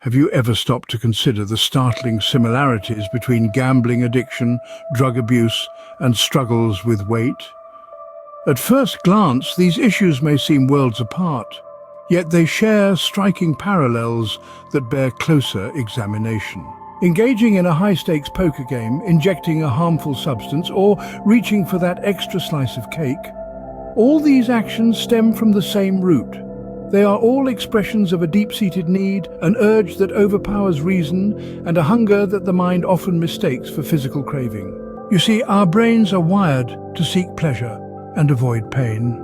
Have you ever stopped to consider the startling similarities between gambling addiction, drug abuse, and struggles with weight? At first glance, these issues may seem worlds apart, yet they share striking parallels that bear closer examination. Engaging in a high-stakes poker game, injecting a harmful substance, or reaching for that extra slice of cake, all these actions stem from the same root. They are all expressions of a deep-seated need, an urge that overpowers reason, and a hunger that the mind often mistakes for physical craving. You see, our brains are wired to seek pleasure and avoid pain.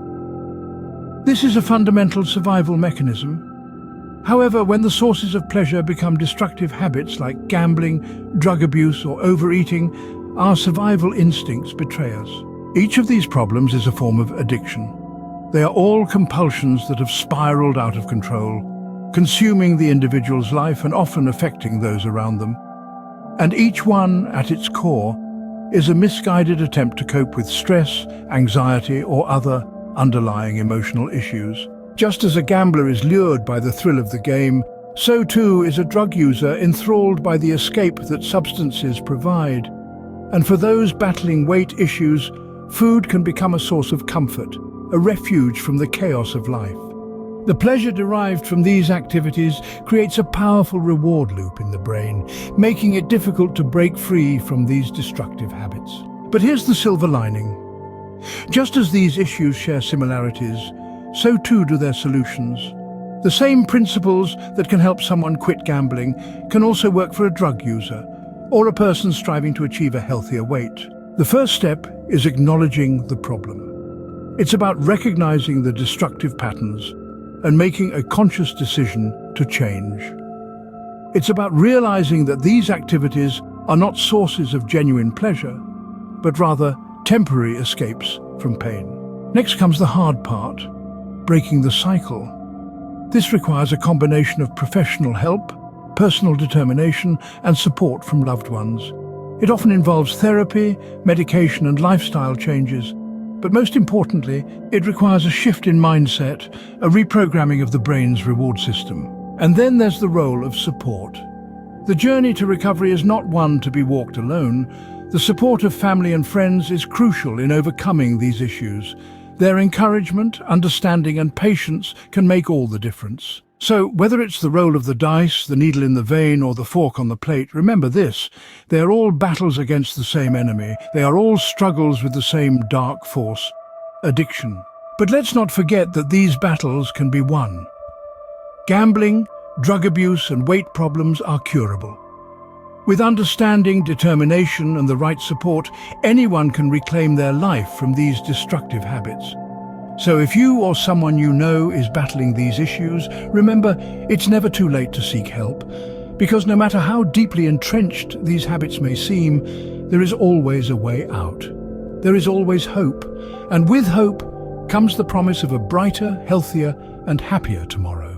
This is a fundamental survival mechanism. However, when the sources of pleasure become destructive habits like gambling, drug abuse, or overeating, our survival instincts betray us. Each of these problems is a form of addiction. They are all compulsions that have spiraled out of control, consuming the individual's life and often affecting those around them. And each one, at its core, is a misguided attempt to cope with stress, anxiety, or other underlying emotional issues. Just as a gambler is lured by the thrill of the game, so too is a drug user enthralled by the escape that substances provide. And for those battling weight issues, food can become a source of comfort, a refuge from the chaos of life. The pleasure derived from these activities creates a powerful reward loop in the brain, making it difficult to break free from these destructive habits. But here's the silver lining. Just as these issues share similarities, so too do their solutions. The same principles that can help someone quit gambling can also work for a drug user or a person striving to achieve a healthier weight. The first step is acknowledging the problem. It's about recognizing the destructive patterns and making a conscious decision to change. It's about realizing that these activities are not sources of genuine pleasure, but rather temporary escapes from pain. Next comes the hard part, breaking the cycle. This requires a combination of professional help, personal determination, and support from loved ones. It often involves therapy, medication, and lifestyle changes. But most importantly, it requires a shift in mindset, a reprogramming of the brain's reward system. And then there's the role of support. The journey to recovery is not one to be walked alone. The support of family and friends is crucial in overcoming these issues. Their encouragement, understanding, and patience can make all the difference. So, whether it's the roll of the dice, the needle in the vein, or the fork on the plate, remember this: they are all battles against the same enemy. They are all struggles with the same dark force, addiction. But let's not forget that these battles can be won. Gambling, drug abuse, and weight problems are curable. With understanding, determination, and the right support, anyone can reclaim their life from these destructive habits. So if you or someone you know is battling these issues, remember, it's never too late to seek help. Because no matter how deeply entrenched these habits may seem, there is always a way out. There is always hope. And with hope comes the promise of a brighter, healthier, and happier tomorrow.